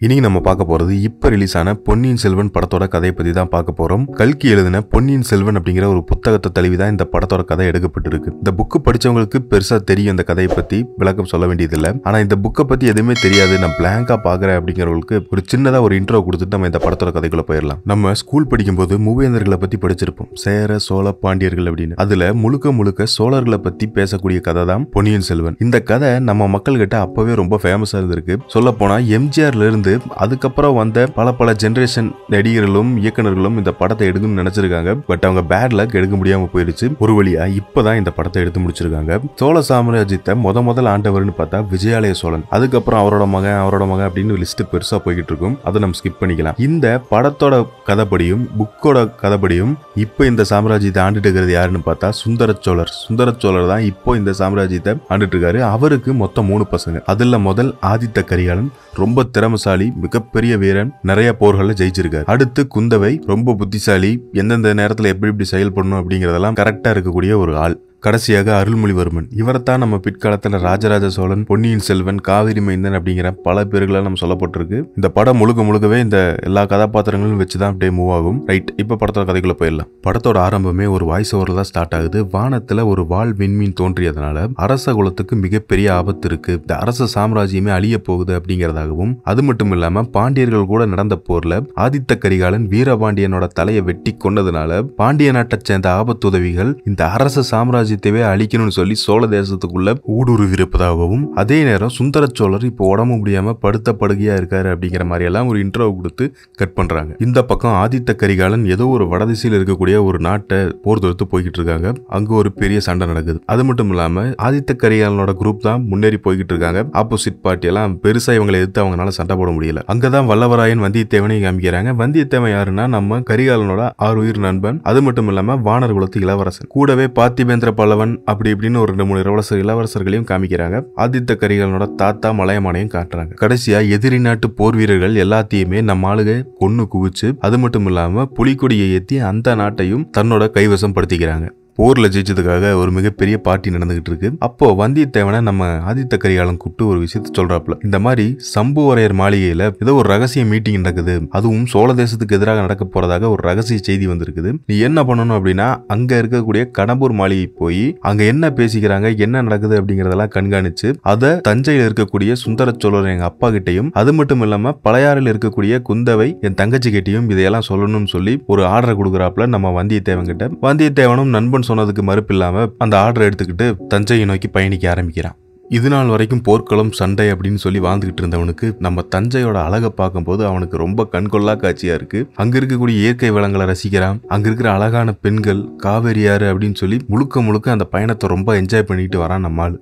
இன்னைக்கு நம்ம பார்க்க போறது இப்ப ரிலீஸ் ஆன பொன்னியின் செல்வன் படத்தோட கதையை பத்தி தான் பார்க்க போறோம். கல்கி எழுதின பொன்னியின் செல்வன் அப்படிங்கிற ஒரு புத்தகத்தை தழுவிதான் இந்த படத்தோட கதை எடுக்கப்பட்டிருக்கு. இந்த புக்கு படிச்சவங்களுக்கு பெருசா தெரியும் இந்த கதையை பத்தி விளக்கம் சொல்ல வேண்டியதில்லை. ஆனா இந்த புக்கை பத்தி எதுவுமே தெரியாது, நான் பிளாங்கா பாக்குறேன் அப்படிங்கிறவங்களுக்கு ஒரு சின்னதா ஒரு இன்ட்ரோ கொடுத்துட்டு நம்ம இந்த படத்தோட கதைக்குள்ள போயிடலாம். நம்ம ஸ்கூல் படிக்கும் போது மூவேந்தர்களை பத்தி படிச்சிருப்போம், சேர சோழ பாண்டியர்கள் அப்படின்னு. அதுல முழுக்க முழுக்க சோழர்களை பத்தி பேசக்கூடிய கதை தான் பொன்னியின் செல்வன். இந்த கதை நம்ம மக்கள் கிட்ட அப்பவே ரொம்ப ஃபேமஸா இருந்திருக்கு. சொல்ல போனா எம்ஜிஆர்ல இருந்து அதுக்கப்புறம் வந்த பல ஜெனரேஷன் நடிகர்களும் இயக்குநர்களும் இந்த படத்தை எடுக்கணும்னு நினைச்சிருக்காங்க. பட் அவங்க பேட் லக் எடுக்க முடியாம போயிருச்சு. ஒரு வழியா இப்பதான் இந்த படத்தை எடுத்து முடிச்சிருக்காங்க. சோழ சாம்ராஜ்யத்தை முதல் ஆண்டவர்னு பார்த்தா விஜயாலய சோழன், அதுக்கப்புறம் அவரோட மகன் அப்படின்னு லிஸ்ட் பெருசா போய்கிட்டு இருக்கும். அதை நம்ம ஸ்கிப் பண்ணிக்கலாம். இந்த படத்தோட கதைப்படியும் புக்கோட கதைப்படியும் இப்ப இந்த சாம்ராஜ்யத்தை ஆண்டுட்டு இருக்கிறது யாருன்னு பார்த்தா சுந்தர சோழர் தான் இப்போ இந்த சாம்ராஜ்யத்தை ஆண்டுட்டு இருக்காரு. அவருக்கு மொத்தம் 3 பசங்க. அதுல முதல் ஆதித்த கரிகாலன், ரொம்ப திறமசாலி, மிகப்பெரிய வீரன், நிறைய போர்களை ஜெயிச்சிருக்காரு. அடுத்து குந்தவை, ரொம்ப புத்திசாலி, எந்தெந்த நேரத்துல எப்படி செயல்படணும் அப்படிங்கறதெல்லாம் கரெக்டா இருக்கக்கூடிய ஒரு ஆள். கடைசியாக அருள்மொழிவர்மன், இவரைத்தான் நம்ம பிற்காலத்துல ராஜராஜ சோழன், பொன்னியின் செல்வன், காவிரி மைந்தன் அப்படிங்கிற பல பேர்களால் நம்ம சொல்லப்பட்டிருக்கு. இந்த படம் முழுக்கவே இந்த எல்லா கதாபாத்திரங்களும் வச்சுதான் அப்படியே மூவ் ஆகும். ரைட், இப்ப படத்தோட கதைக்குள்ள போயிடலாம். படத்தோட ஆரம்பமே ஒரு வாய்ஸ் ஓவர்ல தான் ஸ்டார்ட் ஆகுது. வானத்துல ஒரு வால் விண்மீன் தோன்றியதுனால அரச குலத்துக்கு மிகப்பெரிய ஆபத்து இருக்கு, இந்த அரச சாம்ராஜ்யமே அழிய போகுது அப்படிங்கறதாகவும், அது மட்டும் இல்லாம பாண்டியர்கள் கூட நடந்த போர்ல ஆதித்த கரிகாலன் வீரபாண்டியனோட தலையை வெட்டி கொண்டதுனால பாண்டிய நாட்டை சேர்ந்த ஆபத்துதவிகள் இந்த அரச சாம்ராஜ்ய அழிக்கணும்னு சொல்லி சோழ தேசத்துக்குள்ள ஊடுருவி இருப்பதாகவும், அதே நேரம் சுந்தர சோழர் இப்போ உடம்பு முடியாம படுத்த படுகையா இருக்காரு அப்படிங்கிற மாதிரி எல்லாம் ஒரு இன்ட்ரோ கொடுத்து கட் பண்றாங்க. இந்த பக்கம் ஆதித்த கரிகாலன் ஏதோ ஒரு வடதிசையில் இருக்கக்கூடிய ஒரு நாட்டை போர் தொடுத்து போய்கிட்டு இருக்காங்க. அங்க ஒரு பெரிய சண்டை நடக்குது. அது மட்டும் இல்லாம ஆதித்த கரிகாலனோட குரூப் தான் முன்னேறி போய்கிட்டு இருக்காங்க. ஆப்போசிட் பார்ட்டி எல்லாம் பெருசா இவங்களை எதிர்த்து அவங்களால சண்டை போட முடியல. அங்கதான் வல்லவராயன் வந்தியத்தேவனை காமிக்கிறாங்க. வந்தியத்தேவன் யாருன்னா நம்ம கரிகாலனோட ஆறுயிர் நண்பன். அது மட்டும் இல்லாம வானர் குலத்து இளவரசன். கூடவே பார்த்திபேந்திர பல்லவன் அப்படி இப்படின்னு ஒரு 2-3 இளவரசர்களையும் காமிக்கிறாங்க. ஆதித்த கரிகாலனோட தாத்தா மலையமானையும் காட்டுறாங்க. கடைசியா எதிரி நாட்டு போர் வீரர்கள் எல்லாத்தையுமே நம்ம ஆளுக கொன்னு குவிச்சு, அது மட்டும் இல்லாம புலிக்கொடியை ஏத்தி அந்த நாட்டையும் தன்னோட கைவசம் படுத்திக்கிறாங்க. போர்ல ஜெயிச்சதுக்காக ஒரு மிகப்பெரிய பார்ட்டி நடந்துகிட்டு இருக்கு. அப்போ வந்தியத்தேவனை நம்ம ஆதித்த கரிகாலன் கூப்பிட்டு ஒரு விஷயத்த சொல்றாப்ல. இந்த மாதிரி சம்புவரையர் மாளிகையில ஏதோ ஒரு ரகசிய மீட்டிங் நடக்குது, அதுவும் சோழ தேசத்துக்கு எதிராக நடக்க போறதாக ஒரு ரகசிய செய்தி வந்திருக்குது. நீ என்ன பண்ணணும் அப்படின்னா அங்க இருக்கக்கூடிய கடம்பூர் மாளிகை போய் அங்க என்ன பேசிக்கிறாங்க, என்ன நடக்குது அப்படிங்கறதெல்லாம் கண்காணிச்சு அதை தஞ்சையில் இருக்கக்கூடிய சுந்தர சோழர் எங்க அப்பா கிட்டையும், அது மட்டும் இல்லாம பழையாறில் இருக்கக்கூடிய குந்தவை என் தங்கச்சி கிட்டையும் இதையெல்லாம் சொல்லணும்னு சொல்லி ஒரு ஆர்டர் கொடுக்குறாப்ல நம்ம வந்தியத்தேவன் கிட்ட. வந்தியத்தேவனும் நண்பன் சொன்னதுக்கு மறுப்பு இல்லாம அந்த ஆர்டர் எடுத்துக்கிட்டு தஞ்சையை நோக்கி பயணிக்க ஆரம்பிக்கிறான். இது நாள் வரைக்கும் போர்க்களம் சண்டை அப்படின்னு சொல்லி வாழ்ந்துகிட்டு இருந்தவனுக்கு நம்ம தஞ்சையோட அழகை பார்க்கும்போது அவனுக்கு ரொம்ப கண்கொள்ளா காட்சியா இருக்கு. அங்க இருக்கக்கூடிய இயற்கை வளங்களை ரசிக்கிறான். அங்க இருக்கிற அழகான பெண்கள், காவேரியாறு அப்படின்னு சொல்லி முழுக்க அந்த பயணத்தை ரொம்ப என்ஜாய் பண்ணிட்டு வரான் நம்மால்.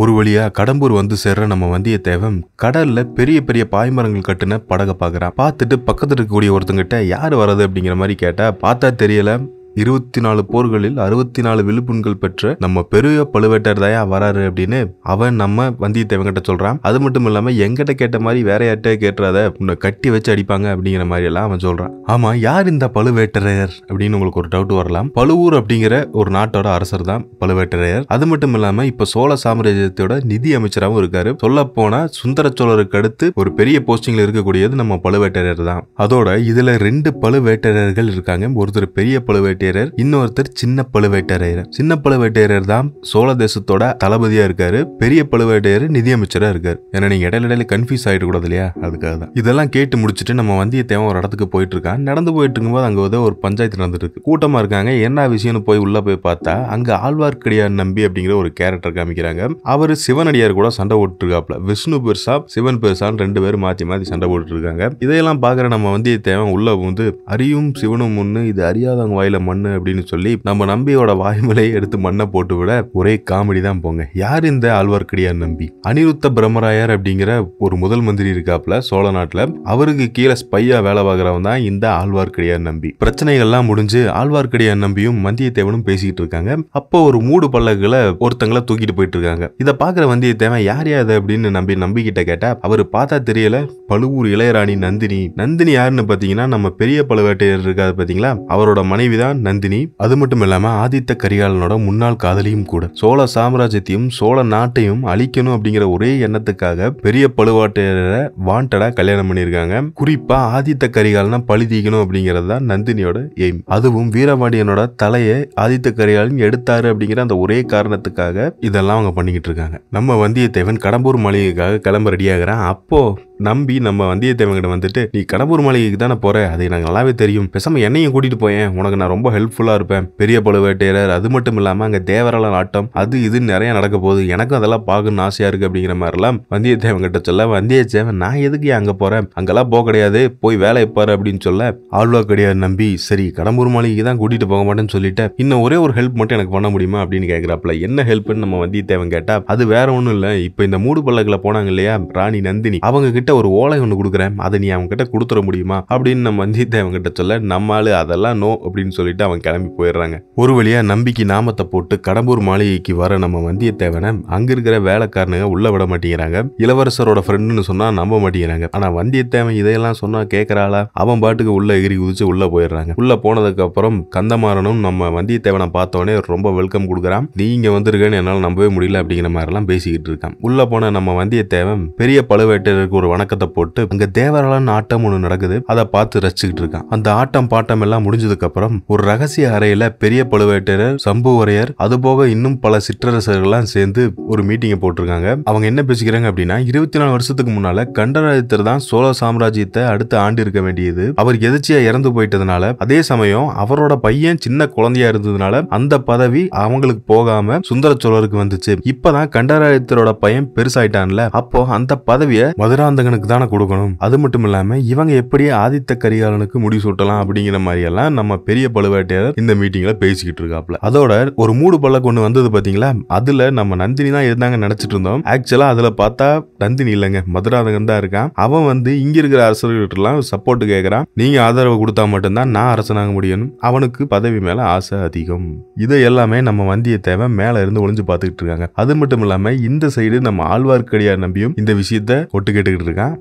ஒரு வழியா கடம்பூர் வந்து சேர்ற நம்ம வந்தியத்தேவன் கடல்ல பெரிய பாய்மரங்கள் கட்டுன படகை பாக்குறான். பார்த்துட்டு பக்கத்துல இருக்கக்கூடிய ஒருத்தங்கிட்ட யாரு வர்றது அப்படிங்கிற மாதிரி கேட்டா, பார்த்தா தெரியல 24 போர்களில் 64 விழுப்புண்கள் பெற்ற நம்ம பெரிய பழுவேட்டர் தயா வராரு அப்படின்னு அவன் நம்ம வந்தியத்தேவன் கிட்ட சொல்றான். அது மட்டும் இல்லாம எங்கிட்ட கேட்ட மாதிரி வேற யார்கிட்ட கேட்டுறாத, உன்னை கட்டி வச்சு அடிப்பாங்க அப்படிங்கிற மாதிரி எல்லாம் அவன் சொல்றான். ஆமா, யார் இந்த பழுவேட்டரையர் அப்படின்னு உங்களுக்கு ஒரு டவுட் வரலாம். பழுவூர் அப்படிங்கிற ஒரு நாட்டோட அரசர் தான் பழுவேட்டரையர். அது மட்டும் இல்லாம இப்ப சோழ சாம்ராஜ்யத்தோட நிதி அமைச்சராகவும் இருக்காரு. சொல்ல போனா சுந்தர சோழருக்கு அடுத்து ஒரு பெரிய போஸ்டிங்ல இருக்கக்கூடியது நம்ம பழுவேட்டரையர் தான். அதோட இதுல 2 பழுவேட்டரையர்கள் இருக்காங்க. ஒருத்தர் பெரிய பழுவேட்டரையர், இன்னொருத்தர் சின்ன பழுவேட்டரையர். சின்ன பழுவேட்டரையர் தான் சோழ தேசத்தோட தளபதியா இருக்காரு. பெரிய பழுவேட்டரையர் நிதியமைச்சரா இருக்காரு. ஏன்னா நீங்க இடையில கன்ஃபியூஸ் ஆயிட்டு கூடாது இல்லையா, அதுக்காக தான். இதெல்லாம் கேட்டு முடிச்சுட்டு நம்ம வந்தியத்தேவன் ஒரு இடத்துக்கு போயிட்டு இருக்கான். நடந்து போயிட்டு இருக்கும்போது அங்க ஒரு பஞ்சாயத்து நடந்துட்டு இருக்கு. கூட்டமா இருக்காங்க. என்ன விஷயம்னு போய் உள்ள போய் பார்த்தா அங்க ஆழ்வார்க்கடியான் நம்பி அப்படிங்கிற ஒரு கேரக்டர் காமிக்கிறாங்க. அவரு சிவனடியார் கூட சண்டை போட்டு இருக்காப்ல. விஷ்ணு பெருசா சிவன் பெருசான்னு 2 பேரும் மாத்தி சண்டை போட்டு இருக்காங்க. இதையெல்லாம் பாக்குற நம்ம வந்தியத்தேவன் உள்ள வந்து அரியும் சிவனும் ஒண்ணு, இது அறியாதவங்க வாயில மண்ணு அப்படின்னு சொல்லி நம்ம நம்பியோட வாய்மலையை எடுத்து மண்ணை போட்டு விட ஒரே காமெடி தான் போங்க. யார் இந்த ஆழ்வார்க்கடியான் நம்பி? அனிருத்த பிரம்மராயர் அப்படிங்கிற ஒரு முதல் மந்திரி இருக்காப்ல சோழ நாட்டுல. அவருக்கு கீழே ஸ்பையா வேலை பார்க்கிறவன் தான் இந்த ஆழ்வார்க்கடியான் நம்பி. பிரச்சனைகள்லாம் முடிஞ்சு ஆழ்வார்க்கடியான் நம்பியும் வந்தியத்தேவனும் பேசிட்டு இருக்காங்க. அப்போ ஒரு மூடு பல்லக்குல ஒருத்தங்களை தூக்கிட்டு போயிட்டு இருக்காங்க. இதை பாக்குற வந்தியத்தேவன் யார் யாது அப்படின்னு நம்பிக்கிட்ட கேட்டா, அவரு பார்த்தா தெரியல, பழுவூர் இளையராணி நந்தினி யாருன்னு பாத்தீங்கன்னா நம்ம பெரிய பழுவேட்டையர் இருக்காது பாத்தீங்களா, அவரோட மனைவிதான் நந்தினி. அது மட்டும் இல்லாம ஆதித்த கரிகாலனோட முன்னாள் காதலியும் கூட. சோழ சாம்ராஜ்யத்தையும் சோழ நாட்டையும் அழிக்கணும் அப்படிங்கிற ஒரே எண்ணத்துக்காக பெரிய பழுவாட்டையரை வாண்டடா கல்யாணம் பண்ணியிருக்காங்க. குறிப்பா ஆதித்த கரிகாலனை பழி தீக்கணும் அப்படிங்கறது தான் நந்தினியோட எய்ம். அதுவும் வீரபாண்டியனோட தலையை ஆதித்த கரிகாலன் எடுத்தாரு அப்படிங்கிற அந்த ஒரே காரணத்துக்காக இதெல்லாம் அவங்க பண்ணிக்கிட்டு இருக்காங்க. நம்ம வந்தியத்தேவன் கடம்பூர் மாளிகைக்காக கிளம்ப ரெடி ஆகிறான். அப்போ நம்பி நம்ம வந்தியத்தேவன் கிட்ட வந்துட்டு, நீ கடம்பூர் மாளிகைக்கு தானே போற, அதை எனக்கு நல்லாவே தெரியும், பேசாம என்னையும் கூட்டிட்டு போயேன், உனக்கு நான் ரொம்ப ஹெல்ப்ஃபுல்லா இருப்பேன், பெரிய பழுவேட்டையர் அது மட்டும் இல்லாம அங்க தேவராளன் ஆட்டம் அது இது நிறைய நடக்க போகுது, எனக்கும் அதெல்லாம் பார்க்கணும்னு ஆசையா இருக்கு அப்படிங்கிற மாதிரிலாம் வந்தியத்தேவன் கிட்ட சொல்ல, வந்தியத்தேவன் நான் எதுக்கு அங்க போறேன், அங்கெல்லாம் போக கிடையாது, போய் வேலை பாரு அப்படின்னு சொல்ல, ஆழ்வார்க்கடியார் நம்பி சரி கடம்பூர் மாளிகைக்கு தான் கூட்டிட்டு போக மாட்டேன்னு சொல்லிட்டு, இன்னும் ஒரே ஒரு ஹெல்ப் மட்டும் எனக்கு பண்ண முடியுமா அப்படின்னு கேட்கிறாப்ல. என்ன ஹெல்ப்னு நம்ம வந்தியத்தேவன் கேட்டா, அது வேற ஒண்ணும் இல்ல, இப்ப இந்த மூடு பல்லக்குல போனாங்க இல்லையா ராணி நந்தினி, அவங்க கிட்ட ஒரு ஓலை ஒண்ணு கொடுக்குறேன், அதை நீ அவங்க கிட்ட கொடுத்துட முடியுமா அப்படின்னு நம்ம வந்தியத்தேவன் கிட்ட சொல்ல, நம்மால அதெல்லாம் நோ அப்படின்னு சொல்லிட்டு அவன் கிளம்பி போயிடுறாங்க. ஒரு வழியா நம்பிக்கை நாமத்தை போட்டு கடம்பூர் மாளிகைக்கு வர நம்ம வந்தியத்தேவனை அங்க இருக்கிற வேலைக்காரனுங்க உள்ள விட மாட்டேங்கிறாங்க. இளவரசரோட ஃப்ரெண்டுன்னு சொன்னா நம்ப மாட்டேங்கிறாங்க. ஆனா வந்தியத்தேவன் இதையெல்லாம் சொன்னா கேட்கறாளா, அவன் பாட்டுக்கு உள்ள எகிரி குதிச்சு உள்ள போயிடுறாங்க. உள்ள போனதுக்கு அப்புறம் கந்தமாறனும் நம்ம வந்தியத்தேவனை பார்த்தோன்னே ரொம்ப வெல்கம் கொடுக்குறான். நீங்க வந்திருக்கேன்னு என்னால நம்பவே முடியல அப்படிங்கிற மாதிரி எல்லாம் பேசிக்கிட்டு இருக்கான். உள்ள போன நம்ம வந்தியத்தேவன் பெரிய பழுவேட்டையருக்கு ஒரு வணக்கத்தை போட்டு அங்க தேவராளன் ஆட்டம் ஒண்ணு நடக்குது, அதை பார்த்து ரசிச்சுக்கிட்டு இருக்கான். அந்த ஆட்டம் பாட்டம் எல்லாம் முடிஞ்சதுக்கு அப்புறம் ஒரு ரகசிய அறையில பெரிய பழுவேட்டையர், சம்புவரையர், அது போக இன்னும் பல சிற்றரசர்கள்லாம் சேர்ந்து ஒரு மீட்டிங்கை போட்டிருக்காங்க. அவங்க என்ன பேசிக்கிறாங்க அப்படின்னா, 24 வருஷத்துக்கு முன்னால கண்டராதித்தர் தான் சோழ சாம்ராஜ்யத்தை அடுத்து ஆண்டு இருக்க வேண்டியது, அவர் எதிர்ச்சியா இறந்து போயிட்டதுனால, அதே சமயம் அவரோட பையன் சின்ன குழந்தையா இருந்ததுனால அந்த பதவி அவங்களுக்கு போகாம சுந்தர சோழருக்கு வந்துச்சு. இப்பதான் கண்டராதித்தரோட பையன் பெருசாயிட்டான்ல, அப்போ அந்த பதவியை மதுராந்தகனுக்கு தானே கொடுக்கணும். அது மட்டும் இல்லாம இவங்க எப்படி ஆதித்த கரிகாலனுக்கு முடிசூட்டலாம் அப்படிங்கிற மாதிரி எல்லாம் நம்ம பெரிய பழுவேட்டையர் இந்த மீட்டிங்ல பேசிக்கிட்டு இருக்காப்ல. அதோட ஒரு மூடு பல்லக்கு ஒண்ணு வந்தது பாத்தீங்களா, அதுல நம்ம நந்தினி தான் இருந்தாங்க நினைச்சிட்டு இருந்தோம். ஆக்சுவலா அதுல பார்த்தா நந்தினி இல்லங்க, மதுராந்தகன் தான் இருக்கான். அவன் வந்து இங்க இருக்கிற அரசர்கிட்ட எல்லாம் சப்போர்ட் கேட்கறான். நீங்க ஆதரவு கொடுத்தா மட்டும்தான் நான் அரசனாக முடியும், அவனுக்கு பதவி மேல ஆசை அதிகம். இதை எல்லாமே நம்ம வந்தியத்தேவன் மேல இருந்து ஒளிஞ்சு பார்த்துக்கிட்டு இருக்காங்க. அது மட்டும் இல்லாம இந்த சைடு நம்ம ஆழ்வார்க்கடியார் நம்பியும் இந்த விஷயத்த ஒட்டு கேட்டுக்கிட்டு இருக்கான்.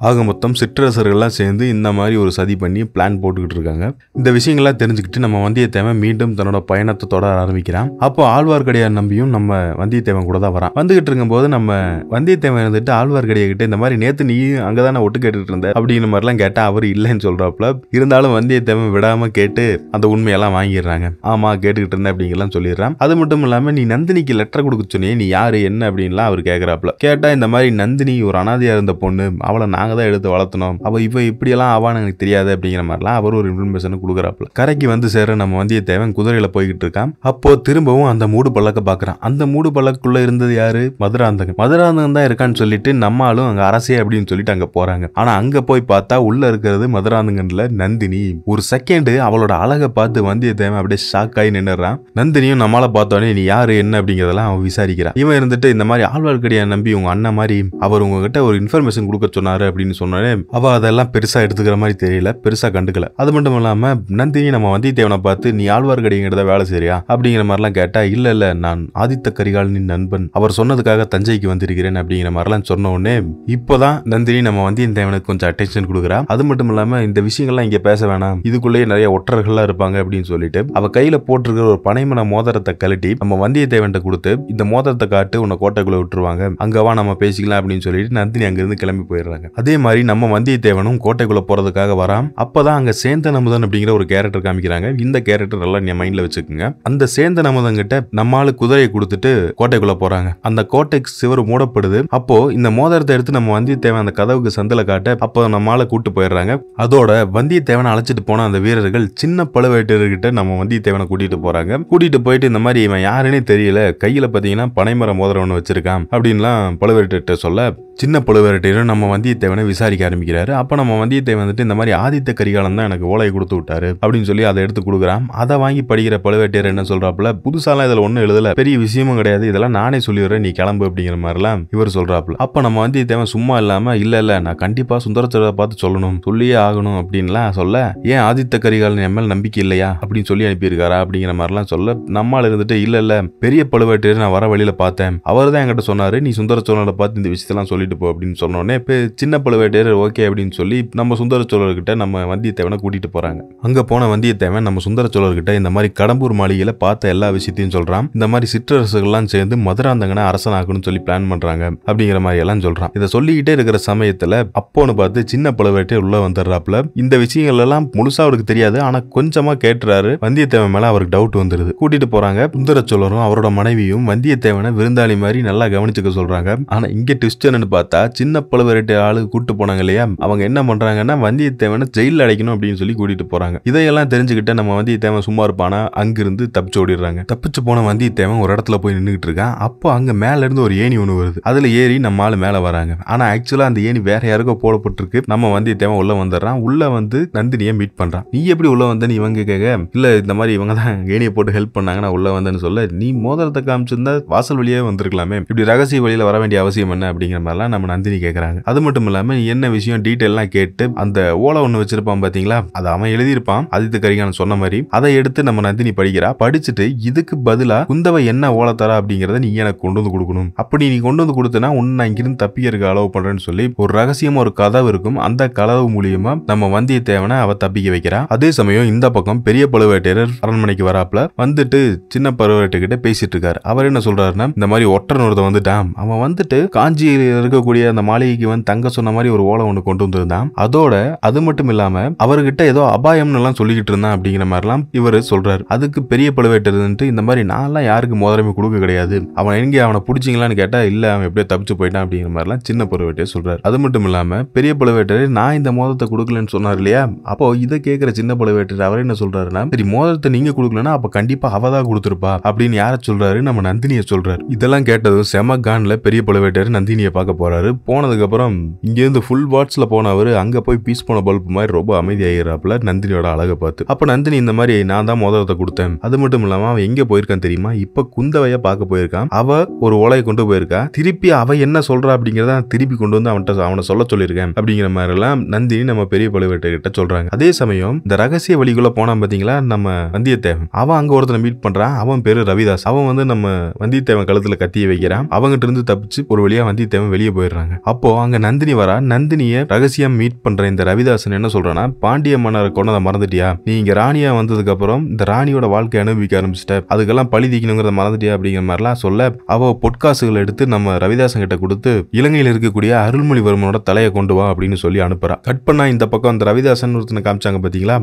ஆக மொத்தம் சிற்றரசர்கள்லாம் சேர்ந்து இந்த மாதிரி ஒரு சதி பண்ணி பிளான் போட்டுக்கிட்டு இருக்காங்க. இந்த விஷயங்கள்லாம் தெரிஞ்சுக்கிட்டு நம்ம வந்தியத்தேவன் மீண்டும் தன்னோட பயணத்தை தொடர ஆரம்பிக்கிறான். அப்போ ஆழ்வார்க்கடியார் நம்பியும் நம்ம வந்தியத்தேவன் கூட தான் வரான். வந்துகிட்டு இருக்கும் போது நம்ம வந்தியத்தேவன் இருந்துட்டு ஆழ்வார்க்கடியார் கிட்ட, இந்த மாதிரி நேத்து நீ அங்கதானே ஒட்டு கேட்டுட்டு இருந்த அப்படிங்கிற மாதிரிலாம் கேட்டா அவர் இல்லைன்னு சொல்றாப்ல. இருந்தாலும் வந்தியத்தேவன் விடாம கேட்டு அந்த உண்மையெல்லாம் வாங்கிடுறாங்க. ஆமா கேட்டுக்கிட்டு இருந்தேன் அப்படிங்கலாம் சொல்லிடுறான். அது மட்டும் இல்லாம நீ நந்தினிக்கு லெட்டர் கொடுக்க சொன்னே, நீ யாரு என்ன அப்படின்லாம் அவர் கேட்கறாப்ல. கேட்டா இந்த மாதிரி நந்தினி ஒரு அனாதையா இருந்த பொண்ணு, அவளை நாங்க தான் எடுத்து வளர்த்தணும், அவ இவ இப்படி எல்லாம் ஆவான்னு எனக்கு தெரியாது அப்படிங்கிற மாதிரிலாம் அவர் ஒரு இன்ஃபர்மேஷன் கொடுக்குறாப்ல. கரைக்கு வந்து சேர நம்ம வந்தியத்தேவன் குதிரையில போய்கிட்டு இருக்கான். அப்போ திரும்பவும் அந்த மூடு பல்லக்க பாக்குறான். அந்த மூடு பல்லக்குள்ள இருந்தது யாரு, மதுராந்தகன். மதுராந்தகன் தான் இருக்கான்னு சொல்லிட்டு நம்மளும் அங்க அரசே அப்படின்னு சொல்லிட்டு அங்க போறாங்க. ஆனா அங்க போய் பார்த்தா உள்ள இருக்கிறது மதுராந்தகன்ல நந்தினி. ஒரு செகண்ட் அவளோட அழகை பார்த்து வந்தியத்தேவன் அப்படியே ஷாக் ஆகி நின்னுறான். நந்தினியும் நம்மள பார்த்தோன்னே நீ யாரு என்ன அப்படிங்கறதெல்லாம் அவன் விசாரிக்கிறான். இவன் இருந்துட்டு இந்த மாதிரி ஆழ்வார்க்கடியார் நம்பி உங்க அண்ணன் மாதிரி அவர் உங்ககிட்ட ஒரு இன்ஃபர்மேஷன் கொடுக்க சொன்னாரு அப்படின்னு சொன்னாலே அவ அதெல்லாம் பெருசா எடுத்துக்கிற மாதிரி தெரியல, பெருசா கண்டுக்கல. அது மட்டும் இல்லாம நந்தினி நம்ம வந்தியத்தேவனை பார்த்து நீ ஆழ்வார்க்கடியார்கிட்ட வேலை செய்றியா அப்படிங்கிற மாதிரிலாம் கேட்டா, இல்ல நான் ஆதித்த கரிகாலனின் நண்பன், அவர் சொன்னதுக்காக தஞ்சைக்கு வந்திருக்கிறேன் அப்படிங்கிற மாதிரிலாம் சொன்ன உடனே இப்பதான் நந்தினி நம்ம வந்தியத்தேவனுக்கு கொஞ்சம் அட்டென்ஷன் கொடுக்குறா. அது மட்டும் இல்லாம இந்த விஷயங்கள்லாம் இங்க பேச வேணாம், இதுக்குள்ளேயே நிறைய ஒற்றர்கள்லாம் இருப்பாங்க அப்படின்னு சொல்லிட்டு அவ கையில போட்டிருக்கிற ஒரு பனைமன மோதிரத்தை கழட்டி நம்ம வந்தியத்தேவன் கொடுத்து, இந்த மோதிரத்தை காட்டு உன்னை கோட்டைக்குள்ள விட்டுருவாங்க, அங்கவா நம்ம பேசிக்கலாம் அப்படின்னு சொல்லிட்டு நந்தினி அங்கிருந்து கிளம்பி போயிடுறாங்க. அதே மாதிரி நம்ம வந்தியத்தேவனும் கோட்டைக்குள்ள போறதுக்காக வரான். அப்பதான் அங்க சேந்தன் அமுதன் அப்படிங்கிற ஒரு கேரக்டர் காமிக்கிறாங்க. இந்த கேரக்டர் நல்லா நீ மைண்ட்ல வச்சுக்கோங்க. அந்த சேந்தன் அமுதன் கிட்ட நம்மால குதிரையை கொடுத்துட்டு கோட்டைக்குள்ள போறாங்க. அந்த கோட்டை சிவர் மூடப்படுது. அப்போ இந்த மோதிரத்தை எடுத்து நம்ம வந்தியத்தேவன் அந்த கதவுக்கு சந்தில காட்ட, அப்போ நம்மால கூட்டு போயிடுறாங்க. அதோட வந்தியத்தேவனை அழைச்சிட்டு போன அந்த வீரர்கள் சின்ன பழுவேட்டையர்கிட்ட நம்ம வந்தியத்தேவனை கூட்டிட்டு போறாங்க. கூட்டிட்டு போயிட்டு இந்த மாதிரி இவன் யாருன்னே தெரியல, கையில பாத்தீங்கன்னா பனைமர மோதிரம் ஒண்ணு வச்சிருக்கான் அப்படின்லாம் பழுவேட்டையர்கிட்ட சொல்ல, சின்ன பழுவேட்டையரும் நம்ம வந்தியத்தேவனை விசாரிக்க ஆரம்பிக்கிறாரு. அப்ப நம்ம வந்தியத்தேவன் வந்துட்டு இந்த மாதிரி ஆதித்த கரிகாலன் தான் எனக்கு ஓலையை கொடுத்து விட்டாரு அப்படின்னு சொல்லி அதை எடுத்து கொடுக்குறான். அதை வாங்கி படிக்கிற பழுவேட்டையர் என்ன சொல்றாப்புல, புதுசாலாம் இதுல ஒண்ணு எழுதல, பெரிய விஷயமும் கிடையாது, இதெல்லாம் நானே சொல்லிடுறேன், நீ கிளம்பு அப்படிங்கிற மாதிரிலாம் இவர் சொல்றாப்புல. அப்ப நம்ம வந்தியத்தேவன் சும்மா இல்லாம இல்ல நான் கண்டிப்பா சுந்தரச்சோழரை பார்த்து சொல்லணும், சொல்லியே ஆகணும் அப்படின்லாம் சொல்ல, ஏன் ஆதித்த கரிகாலன் என் மேல் நம்பிக்கை இல்லையா அப்படின்னு சொல்லி அனுப்பியிருக்காரா அப்படிங்கிற மாதிரிலாம் சொல்ல, நம்மால் இருந்துட்டு இல்ல பெரிய பழுவேட்டையர் நான் வர வழியில பார்த்தேன், அவர் தான் என்கிட்ட சொன்னாரு, நீ சுந்தரச்சோழரை பார்த்து இந்த விஷயத்தெல்லாம் சொல்லிட்டு போ அப்படின்னு சொன்னோடனே சின்ன பழுவேட்டையர் ஓகே அப்படின்னு சொல்லி நம்ம சுந்தர சோழர்கிட்ட நம்ம வந்தியத்தேவனை கூட்டிட்டு போறாங்க. அங்க போன வந்தியத்தேவன் நம்ம சுந்தர சோழர்கிட்ட இந்த மாதிரி கடம்பூர் மாளிகையில பார்த்த எல்லா விஷயத்தையும் சொல்றான். இந்த மாதிரி சிற்றரசுகள்லாம் சேர்ந்து மதுராந்தகனை அரசனாக்கணும்னு சொல்லி பிளான் பண்றாங்க அப்படிங்கிற மாதிரி எல்லாம் சொல்றான். இதை சொல்லிக்கிட்டே இருக்கிற சமயத்துல அப்போன்னு பார்த்து சின்ன பழுவேட்டையர் உள்ள வந்துடுறாப்ல. இந்த விஷயங்கள் எல்லாம் முழுசா அவருக்கு தெரியாது, ஆனா கொஞ்சமா கேட்டுறாரு. வந்தியத்தேவன் மேல அவருக்கு டவுட் வந்துருது. கூட்டிட்டு போறாங்க. சுந்தர சோழரும் அவரோட மனைவியும் வந்தியத்தேவனை விருந்தாளி மாதிரி நல்லா கவனிச்சுக்க சொல்றாங்க. ஆனா இங்க ட்விஸ்ட் என்னன்னு பார்த்தா சின்ன பழுவேட்டையர் ஆளு கூட்டு போனாங்க இல்லையா, அவங்க என்ன பண்றாங்கன்னா வந்தியத்தேவனை ஜெயில அடைக்கணும் அப்படின்னு சொல்லி கூட்டிட்டு போறாங்க. இதையெல்லாம் தெரிஞ்சுக்கிட்ட நம்ம வந்தியத்தேவன் சும்மா இருப்பானா, அங்கிருந்து தப்பிச்சு ஓடிடுறாங்க. தப்பிச்சு போன வந்தியத்தேவன் ஒரு இடத்துல போய் நின்றுட்டு இருக்கான். அப்போ அங்க மேல இருந்து ஒரு ஏணி ஒண்ணு வருது. அதுல ஏறி நம்ம ஆளு மேல வராங்க. ஆனா ஆக்சுவலா அந்த ஏணி வேற யாருக்கோ போடப்பட்டிருக்கு. நம்ம வந்தியத்தேவன் உள்ள வந்துடுறான். உள்ள வந்து நந்தினியை மீட் பண்றான். நீ எப்படி உள்ள வந்தன்னு இவங்க கேட்க, இல்ல இந்த மாதிரி இவங்க தான் ஏணியை போட்டு ஹெல்ப் பண்ணாங்க, நான் உள்ள வந்தேன்னு சொல்ல, நீ மோதிரத்தை காமிச்சிருந்தா வாசல் வழியே வந்திருக்கலாமே, இப்படி ரகசிய வழியில வர வேண்டிய அவசியம் என்ன அப்படிங்கிற மாதிரிலாம் நம்ம நந்தினி கேட்கறாங்க. அது மட்டும் இல்லாம என்ன விஷயம் டீட்டெயிலாம் கேட்டு அந்த ஓலை ஒண்ணு வச்சிருப்பான் பாத்தீங்களா, அதை அவன் எழுதியிருப்பான் ஆதித்த கரிகாலன் சொன்ன மாதிரி. அதை எடுத்து நம்ம நந்தினி படிக்கிறா. படிச்சுட்டு இதுக்கு பதிலா குந்தவை என்ன ஓலை தரா அப்படிங்கறத நீ எனக்கு கொண்டு வந்து கொடுக்கணும், அப்படி நீ கொண்டு வந்து கொடுத்தனா உன்னை நான் இங்கிருந்து தப்பிக்கிறதுக்கு அளவு பண்றேன்னு சொல்லி ஒரு ரகசியமா ஒரு கதவு இருக்கும். அந்த கதவு மூலியமா நம்ம வந்தியத்தேவனை அவ தப்பிக்க வைக்கிறா. அதே சமயம் இந்த பக்கம் பெரிய பழுவேட்டையர் அரண்மனைக்கு வராப்ல. வந்துட்டு சின்ன பழுவேட்டையர்கிட்ட பேசிட்டு இருக்காரு. அவர் என்ன சொல்றாருன்னா, இந்த மாதிரி ஒற்றன் ஒருத்த வந்துட்டான், அவன் வந்துட்டு காஞ்சியில் இருக்கக்கூடிய அந்த மாளிகைக்கு வந்து தங்க சொன்ன மாதிரி ஒரு ஓலை ஒண்ணு கொண்டு வந்திருந்தான். அதோட அது மட்டும் இல்லாம அவர்கிட்ட ஏதோ அபாயம்னு எல்லாம் சொல்லிக்கிட்டு இருந்தான் அப்படிங்கிற மாதிரிலாம் இவர் சொல்றாரு. அதுக்கு பெரிய பழுவேட்டர் இந்த மாதிரி நான் யாருக்கு மோதிரமே கொடுக்க கிடையாது, அவன் எங்க அவனை பிடிச்சிங்களான்னு கேட்டா இல்ல அவன் எப்படியோ தப்பிச்சு போயிட்டான் அப்படிங்கிற மாதிரிலாம் சின்ன பழுவேட்டையர் சொல்றாரு. அது மட்டும் இல்லாம பெரிய பழுவேட்டர் நான் இந்த மோதிரத்தை கொடுக்கலன்னு சொன்னார் இல்லையா, அப்போ இதை கேட்கிற சின்ன பழுவேட்டர் அவர் என்ன சொல்றாருன்னா, சரி மோதிரத்தை நீங்க கொடுக்கலன்னா அப்ப கண்டிப்பா அவதான் கொடுத்திருப்பா அப்படின்னு யார சொல்றாரு, நம்ம நந்தினியை சொல்றாரு. இதெல்லாம் கேட்டதும் செம கான்ல பெரிய பழுவேட்டர் நந்தினியை பார்க்க போறாரு. போனதுக்கு அப்புறம் இங்க இருந்து ஃபுல் வாட்ஸ்ல போனவர் அங்க போய் பீஸ் போன பல்ப் மாதிரி ரொம்ப அமைதியாகிறாப்ல நந்தினியோட அழகை பார்த்து. அப்ப நந்தினி இந்த மாதிரி நான் தான் மோதிரத்தை கொடுத்தேன், அது மட்டும் இல்லாம அவன் எங்க போயிருக்கான் தெரியுமா, இப்ப குந்தவைய பார்க்க போயிருக்கான். அவ ஒரு ஓலையை கொண்டு போயிருக்கா, திருப்பி அவ என்ன சொல்றா அப்படிங்கறத திருப்பி கொண்டு வந்து அவனை சொல்ல சொல்லியிருக்கேன் அப்படிங்கிற மாதிரி எல்லாம் நந்தினி நம்ம பெரிய பழுவேட்டர் கிட்ட சொல்றாங்க. அதே சமயம் இந்த ரகசிய வழிக்குள்ள போனா பாத்தீங்களா நம்ம வந்தியத்தேவன், அவன் அங்க ஒருத்தனை மீட் பண்றான். அவன் பேரு ரவிதாஸ். அவன் வந்து நம்ம வந்தியத்தேவன் கழுத்துல கத்திய வைக்கிறான். அவங்கிட்ட இருந்து தப்பிச்சு ஒரு வழியா வந்தியத்தேவன் வெளியே போயிடுறாங்க. அப்போ அங்க நந்தினி வரா. நந்தினிய ரகசியம் மீட் பண்ற இந்த ரவிதாசன் என்ன சொல்றானா, பாண்டிய மன்னரை கொண்டதை மறந்துட்டியா, நீ இங்க ராணியா வந்ததுக்கு அப்புறம் இந்த ராணியோட வாழ்க்கை அனுபவிக்க ஆரம்பிச்சிட்ட, அதுக்கெல்லாம் பழி தீக்கணுங்கிறத மறந்துட்டியா அப்படிங்கிற மாதிரிலாம் சொல்ல, அவ பொற்காசுகளை எடுத்து நம்ம ரவிதாசன் கிட்ட கொடுத்து இலங்கையில் இருக்கக்கூடிய அருள்மொழிவர்மனோட தலையை கொண்டு வா அப்படின்னு சொல்லி அனுப்புறா. கட் பண்ணா இந்த பக்கம் அந்த ரவிதாசன் ஒருத்தனை காமிச்சாங்க பாத்தீங்களா,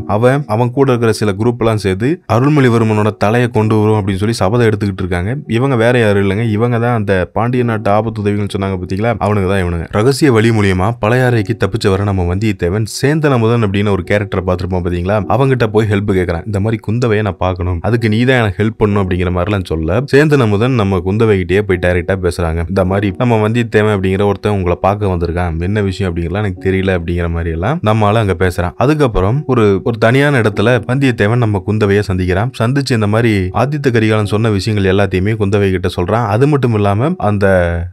அவன் கூட இருக்கிற சில குரூப் எல்லாம் சேர்த்து அருள்மொழிவர்மனோட தலையை கொண்டு வரும் அப்படின்னு சொல்லி சபதம் எடுத்துக்கிட்டு இருக்காங்க. இவங்க வேற யாரும் இல்லைங்க, இவங்க தான் அந்த பாண்டிய நாட்டு ஆபத்து உதவிகள் சொன்னாங்க பாத்தீங்களா, அவனுக்கு தான் இவனுங்க. ரகசிய வழி மூலியமா பழையாறைக்கு தப்பிச்சு வர நம்ம வந்தியத்தேவன் சேந்தன் அமுதன் அப்படின்னு ஒரு கேரக்டரை பார்த்திருப்போம் பாத்தீங்களா, அவங்கிட்ட போய் ஹெல்ப் கேட்கறான். இந்த மாதிரி குந்தவையை நான் பார்க்கணும், அதுக்கு நீ தான் எனக்கு ஹெல்ப் பண்ணணும் அப்படிங்கிற மாதிரிலாம் சொல்ல, சேந்தன் அமுதன் நம்ம குந்தவை கிட்டே போய் டைரக்டா பேசுறாங்க. இந்த மாதிரி நம்ம வந்தியத்தேவன் அப்படிங்கிற ஒருத்தன் உங்களை பார்க்க வந்திருக்கான், என்ன விஷயம் அப்படிங்கலாம் எனக்கு தெரியல அப்படிங்கிற மாதிரி எல்லாம் நம்மளால அங்க பேசுறான். அதுக்கப்புறம் ஒரு தனியான இடத்துல வந்தியத்தேவன் நம்ம குந்தவையை சந்திக்கிறான். சந்திச்சு இந்த மாதிரி ஆதித்த கரிகாலன் சொன்ன விஷயங்கள் எல்லாத்தையுமே குந்தவை கிட்ட சொல்றான். அது மட்டும் இல்லாம அந்த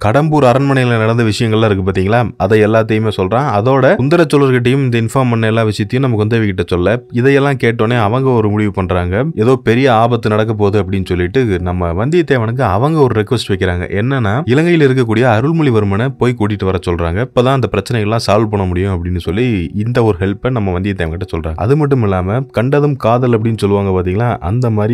கடம்பூர் அரண்மனையில நடந்த விஷயங்கள்லாம் இருக்கு பாத்தீங்களா, அதை எல்லாத்தையுமே சொல்றான். அதோட சுந்தர சோழர்கிட்டையும் இந்த இன்ஃபார்ம் பண்ண எல்லா விஷயத்தையும் நம்ம குந்தவை கிட்ட சொல்ல, இதையெல்லாம் கேட்டோன்னே அவங்க ஒரு முடிவு பண்றாங்க, ஏதோ பெரிய ஆபத்து நடக்க போகுது அப்படின்னு சொல்லிட்டு நம்ம வந்தியத்தேவனுக்கு அவங்க ஒரு ரெக்வஸ்ட் வைக்கிறாங்க. என்னன்னா, இலங்கையில் இருக்கக்கூடிய அருள்மொழிவர்மனை போய் கூட்டிட்டு வர சொல்றாங்க, இப்பதான் அந்த பிரச்சனைகள்லாம் சால்வ் பண்ண முடியும் அப்படின்னு சொல்லி இந்த ஒரு ஹெல்ப்பை நம்ம வந்தியத்தேவன் கிட்ட சொல்றாங்க. அது மட்டும் இல்லாம கண்டதும் காதல் அப்படின்னு சொல்லுவாங்க பாத்தீங்களா, அந்த மாதிரி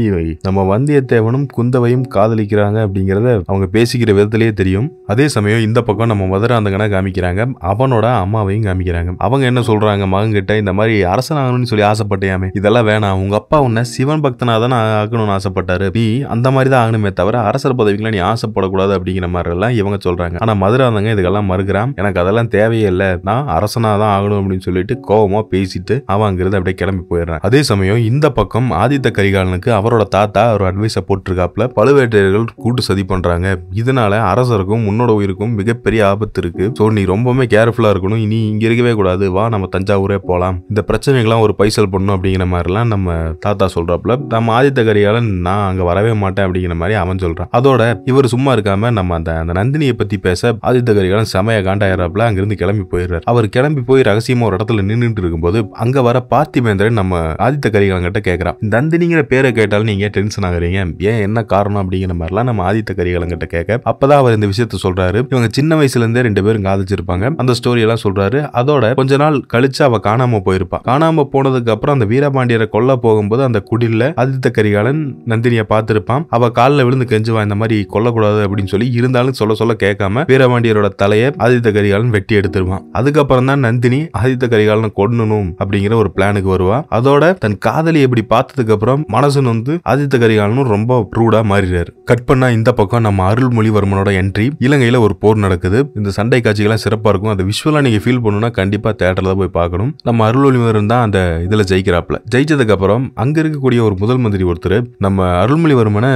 நம்ம வந்தியத்தேவனும் குந்தவையும் காதலிக்கிறாங்க அப்படிங்கறத அவங்க பேசிக்கிற விதத்திலேயே தெரியும். அதே சமயம் இந்த பக்கம் நம்ம மதுராந்தகனை காமிக்கிறாங்க, அவனோட அம்மாவையும் காமிக்கிறாங்க. அவங்க என்ன சொல்றாங்க மகன் கிட்ட, இந்த மாதிரி அரசனாகணும்னு சொல்லி ஆசைப்பட்டியாமே, இதெல்லாம் வேணாம், உங்க அப்பா உன்னை சிவன் பக்தனா தான் ஆகணும்னு ஆசைப்பட்டாரு, நீ அந்த மாதிரி தான் ஆகணுமே தவிர அரசர் பதவிகளை நீ ஆசைப்படக்கூடாது அப்படிங்கிற மாதிரி எல்லாம் இவங்க சொல்றாங்க. ஆனா மதுராந்தகன் இதுக்கெல்லாம் மறுக்கிறான், எனக்கு அதெல்லாம் தேவையே இல்லை, நான் அரசனா தான் ஆகணும் அப்படின்னு சொல்லிட்டு கோபமா பேசிட்டு அவன் அங்கிருந்து அப்படியே கிளம்பி போயிடுறான். அதே சமயம் இந்த பக்கம் ஆதித்த கரிகாலனுக்கு அவரோட தாத்தா ஒரு அட்வைஸை போட்டிருக்காப்ல, பழுவேட்டையர்கள் கூட்டு சதி பண்றாங்க, இதனால அரசருக்கும் உன்னோட உயிருக்கும் மிகப்பெரிய ஆபத்து இருக்கு, சோ நீ ரொம்பவே கேர்ஃபுல்லா இருக்கணும், இனி இங்க இருக்கவே கூடாது, வா நம்ம தஞ்சாவூரே போலாம், இந்த பிரச்சனைகள்லாம் ஒரு பைசல் பண்ணும் அப்படிங்கிற மாதிரிலாம் நம்ம தாத்தா சொல்றாப்ல. நம்ம ஆதித்த கரிகாலன் நான் அங்க வரவே மாட்டேன் அப்படிங்கிற மாதிரி அவன் சொல்றான். அதோட இவர் சும்மா இருக்காம நம்ம அந்த நந்தினியை பத்தி பேச ஆதித்த கரிகாலன் செமைய காண்டாயிராப்ல அங்கிருந்து கிளம்பி போயிடுறாரு. அவர் கிளம்பி போய் ரகசியமா ஒரு இடத்துல நின்றுட்டு இருக்கும்போது அங்க வர பார்த்திபேந்திரன் நம்ம ஆதித்த கரிகாலன் கிட்ட கேட்கறான், நந்தினிங்கிற பேரை கேட்டாலும் நீங்க டென்ஷன் ஆகுறீங்க, ஏன் என்ன காரணம் அப்படிங்கிற மாதிரிலாம் நம்ம ஆதித்த கரிகாலன் கிட்ட கேட்க, அப்பதான் அவர் இந்த விஷயத்த சொல்றாரு, இவங்க சின்ன வயசுல இருந்தே 2 பேரும் காதலிச்சிருப்பாங்க, அந்த ஸ்டோரி எல்லாம் சொல்றாரு. அதோட கொஞ்ச நாள் கழிச்சு அவ காணாம போயிருப்பா. காணாம போனதுக்கு அப்புறம் அந்த வீரபாண்டியரை கொல்ல போகும்போது அந்த குடில்ல ஆதித்த கரிகாலன் நந்தினியை பார்த்திருப்பான். அவ காலில் விழுந்து கெஞ்சுவா, இந்த மாதிரி கொல்லக்கூடாது அப்படின்னு சொல்லி. இருந்தாலும் சொல்ல கேட்காம வீரபாண்டியரோட தலையை ஆதித்த கரிகாலன் வெட்டி எடுத்துருவான். அதுக்கப்புறம் தான் நந்தினி ஆதித்த கரிகாலனை கொல்லணும் அப்படிங்கிற ஒரு பிளானுக்கு வருவா. அதோட தன் காதலி எப்படி பார்த்ததுக்கு அப்புறம் மனசு வந்து ஆதித்த கரிகாலனும் ரொம்ப ரூடா மாறிடுறாரு. கட் பண்ணா இந்த பக்கம் நம்ம அருள்மொழிவர்மனோட என்ட்ரி. இலங்கையில ஒரு போர் நடக்குது. இந்த சண்டை காட்சிகள்லாம் சிறப்பா இருக்கும். அந்த விஷுவலா நீங்க ஃபீல் பண்ணணும்னா கண்டிப்பா தியேட்டர்ல போய் பார்க்கணும். நம்ம அருள்மொழிவர்மன் தான் அந்த இதுல ஜெயிக்கிறாப்ல. ஜெயிச்சதுக்கு அப்புறம் அங்க இருக்கக்கூடிய ஒரு முதல் மந்திரி ஒருத்தர் நம்ம அருள்மொழிவர்மனை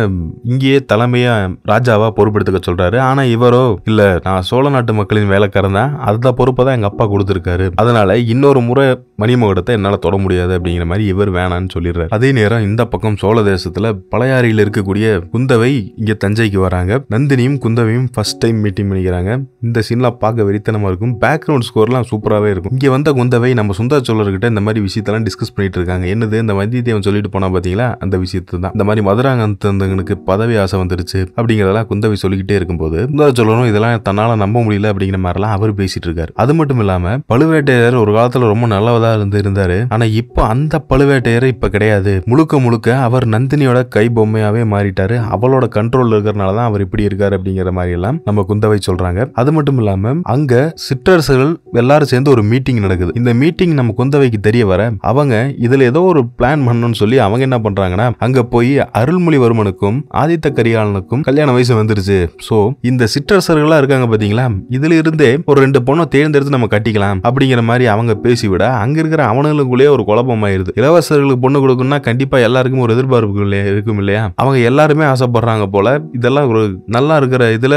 இங்கேயே தலைமையா ராஜாவா பொறுப்பெடுத்துக்க சொல்றாரு. ஆனா இவரோ இல்ல, நான் சோழ நாட்டு மக்களின் வேலைக்காரன் தான், அந்த பொறுப்பை தான் எங்க அப்பா கொடுத்திருக்காரு, அதனால இன்னொரு முறை மணிமகுடத்தை என்னால தொட முடியாது அப்படிங்கிற மாதிரி இவர் வேணான்னு சொல்லிடுறாரு. அதே நேரம் இந்த பக்கம் சோழ தேசத்துல பழையாறையில் இருக்கக்கூடிய குந்தவை இங்க தஞ்சைக்கு வராங்க. நந்தினியும் குந்தவையும் ஃபர்ஸ்ட் டைம் மீட்டிங் பண்ணிக்கிறாங்க. இந்த சீன்லாம் பார்க்க வெறித்தனமா இருக்கும். பேக்ரவுண்ட் ஸ்கோர்லாம் சூப்பராகவே இருக்கும். இங்க வந்த குந்தவை நம்ம சுந்தர சோழர்கிட்ட இந்த மாதிரி விஷயத்தெல்லாம் டிஸ்கஸ் பண்ணிட்டு இருக்காங்க. என்னது, இந்த வந்தியத்தேவன் சொல்லிட்டு போனா பாத்தீங்களா, அந்த விஷயத்தை தான். இந்த மாதிரி மதுராந்தகனுக்கு பதவி ஆசை வந்துருச்சு அப்படிங்கறதெல்லாம் குந்தவை சொல்லிக்கிட்டே இருக்கும்போது சுந்தர சோழரும் இதெல்லாம் தன்னால நம்ப முடியல அப்படிங்கிற மாதிரிலாம் அவர் பேசிட்டு இருக்காரு. அது மட்டும் இல்லாம பழுவேட்டையர் ஒரு காலத்துல ரொம்ப நல்லவதா இருந்தாரு. ஆனா இப்போ அந்த பழுவேட்டையர் இப்ப கிடையாது. முழுக்க அவர் நந்தினியோட கை பொம்மையாவே மாறிட்டாரு. அவளோட கண்ட்ரோல் இருக்கிறதுனாலதான் அவர் இப்படி இருக்காரு அப்படிங்கிற மாதிரி எல்லாம் நம்ம குந்தவை சொல்றாங்க. அது மட்டும் இல்லாம அங்க சிற்றரசர்கள் எல்லாரும் சேர்ந்து ஒரு மீட்டிங் நடக்குது. இந்த மீட்டிங் நம்ம குந்தவைக்கு தெரிய வர அவங்க இதுல ஏதோ ஒரு பிளான் பண்ணணும்னு சொல்லி அவங்க என்ன பண்றாங்கன்னா, அங்க போய் அருள்மொழிவர்மனுக்கும் ஆதித்த கரிகாலனுக்கும் கல்யாண வயசு வந்துருச்சு. சோ இந்த சிற்றரசர்களா இருக்காங்க பாத்தீங்களா, இதுல இருந்தே ஒரு 2 பொண்ணை தேர்ந்தெடுத்து நம்ம கட்டிக்கலாம் அப்படிங்கிற மாதிரி அவங்க பேசிவிட அங்க இருக்கிற அவனுங்களுக்குள்ளே ஒரு குழப்பம் ஆயிருது. இளவரசர்களுக்கு பொண்ணு கொடுக்கணும்னா கண்டிப்பா எல்லாருக்கும் ஒரு எதிர்பார்ப்பு இருக்கும் இல்லையா, அவங்க எல்லாருமே ஆசைப்படுறாங்க போல. இதெல்லாம் ஒரு நல்லா இருக்கிற இதுல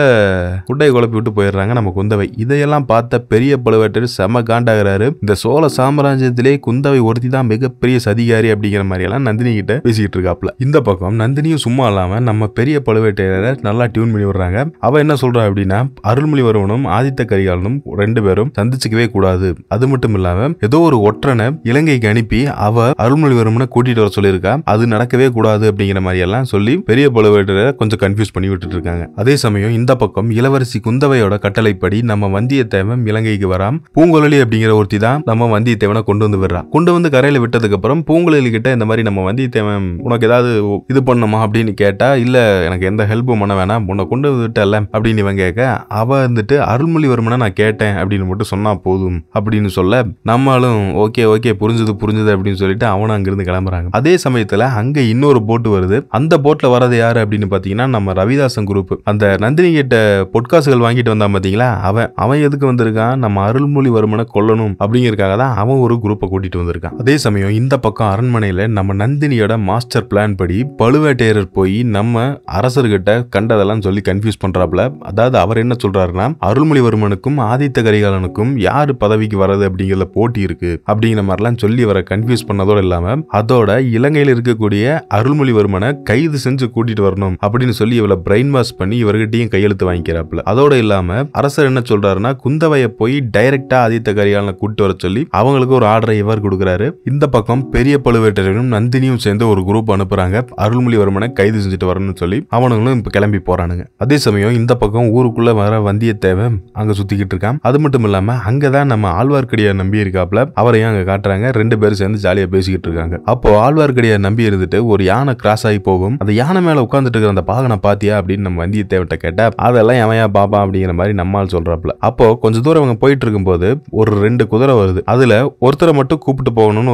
குட்டை குழப்பி விட்டு போயிடுறாங்க நம்ம குந்தவை. இதையெல்லாம் பார்த்த பெரிய பழுவேட்டர் செம காண்டாகிறாரு. இந்த சோழ சாம்ராஜ்யத்திலே குந்தவை ஒருத்தி தான் மிகப்பெரிய சதிகாரி அப்படிங்கிற மாதிரி எல்லாம் நந்தினி கிட்ட பேசிக்கிட்டு இருக்காப்ல. இந்த பக்கம் நந்தினியும் சும்மா இல்லாம நம்ம பெரிய பழுவேட்டையரை நல்லா டியூன் பண்ணி விடுறாங்க. அவ என்ன சொல்றா அப்படின்னா, அருள்மொழிவர்மனும் ஆதித்த கரிகாலனும் 2 பேரும் சந்திச்சுக்கவே கூடாது. அது மட்டும் இல்லாம ஏதோ ஒரு ஒற்றனை இலங்கைக்கு அனுப்பி அவ அருள்மொழிவர்மனை கூட்டிட்டு வர சொல்லியிருக்கா, அது நடக்கவே கூடாது அப்படிங்கிற மாதிரி எல்லாம் சொல்லி பெரிய பழுவேட்டரை கொஞ்சம் கன்ஃபியூஸ் பண்ணி விட்டுட்டு இருக்காங்க. அதே சமயம் இந்த பக்கம் இளவரசி குந்தவையோட கட்டளைப்படி நம்ம வந்தியத்தேவன் இலங்கைக்கு வராம். பூங்குழலி அப்படிங்கிற ஒருத்தி தான் நம்ம வந்தியத்தேவனை கொண்டு வந்து விடுறா. கொண்டு வந்து கரையில விட்டதுக்கு அப்புறம் பூங்குழலி கிட்ட இந்த மாதிரி நம்ம வந்தியத்தேவன் உனக்கு ஏதாவது இது பண்ணுமா அப்படின்னு கேட்டா, இல்ல எனக்கு எந்த ஹெல்ப்பும் பண்ண வேணாம், உன்னை கொண்டு விட்டல அப்படின்னு இவன் கேட்க, அவ வந்துட்டு அருள்மொழிவர்மனை நான் கேட்டேன் அப்படின்னு மட்டும் சொன்னா போதும் அப்படின்னு சொல்ல, நம்மளும் ஓகே புரிஞ்சது அப்படின்னு சொல்லிட்டு அவனும் அங்கிருந்து கிளம்புறாங்க. அதே சமயத்துல அங்க இன்னொரு போட்டு வருது. அந்த போட்ல வரது யாரு அப்படின்னு பாத்தீங்கன்னா நம்ம ரவிதாசன் குரூப். அந்த நந்தினி கிட்ட பொட்காசுகள் வாங்கிட்டு வந்தான் பாத்தீங்களா, அவன் எதுக்கு வந்திருக்கான், நம்ம அருள்மொழிவர்மனை கொல்லணும் அப்படிங்கறதுக்காக தான் அவன் ஒரு குரூப்பை கூட்டிட்டு வந்திருக்கான். அதே சமயம் இந்த பக்கம் அரண்மனையில நம்ம நந்தினியோட மாஸ்டர் பிளான் படி பழுவேட்டையர் போய் நம்ம அரசர்கிட்ட கண்டதெல்லாம் சொல்லி கன்ஃபியூஸ் பண்றாப்ல. அதாவது அவர் என்ன சொல்றாருன்னா, அருள்மொழிவர்மனுக்கும் ஆதித்த கரிகாலனுக்கும் யாரு பதவிக்கு வர்றது அப்படிங்கிற போட்டி இருக்கு அப்படிங்கிற மாதிரிலாம் சொல்லி வர கன்ஃபியூஸ் பண்ணதோட இல்லாம அதோட இலங்கையில் இருக்கக்கூடிய அருள்மொழிவர்மனை கைது செஞ்சு கூட்டிட்டு வரணும் அப்படின்னு சொல்லி இவளை பிரெயின் வாஷ் பண்ணி இவர்கிட்டையும் கையெழுத்து வாங்கிக்கிறாப்ல. அதோட இல்லாம அரசர் என்ன சொல்றாருன்னா, குந்தவையை போய் டைரக்டா ஆதித்த கரிகாலனை கூட்டு வர சொல்லி அவங்களுக்கு ஒரு ஆர்டரை இவர் கொடுக்கிறாரு. இந்த பக்கம் பெரிய பழுவேட்டரையும் நந்தினியும் சேர்ந்து ஒரு குரூப் அனுப்புறாங்க, அருள்மொழிவர்மனை கைது செஞ்சுட்டு வரணும்னு சொல்லி. அவனுங்களும் இப்ப கிளம்பி போறானுங்க. அதே சமயம் இந்த பக்கம் ஊருக்குள்ள வர வந்தியத்தேவன் அங்க சுத்திக்கிட்டு இருக்கான். அது மட்டும் இல்லாம அங்கதான் நம்ம ஆழ்வார்க்கடியார் நம்பி இருக்காப்ல. அவரையும் அங்க காட்டுறாங்க. 2 பேரும் சேர்ந்து ஜாலியா பேசிக்கிட்டு இருக்காங்க. அப்போ ஆழ்வார்க்கடியார் நம்பி இருந்துட்டு ஒரு யானை கிராஸ் ஆகி போகும். அந்த யானை மேல உட்கார்ந்துட்டு இருக்கிற அந்த பாகனை பாத்தியா அப்படின்னு நம்ம வந்தியத்தேவன்ட்ட கேட்டா, அதெல்லாம் எவையா பாப்பா அப்படிங்கிற மாதிரி நம்மால் சொல்றாப்ல. அப்போ கொஞ்ச தூரம் அவங்க போயிட்டு இருக்கும்போது ஒரு 2 குதிரை வருது. அதுல ஒருத்தரை மட்டும் கூப்பிட்டு போகணும்னு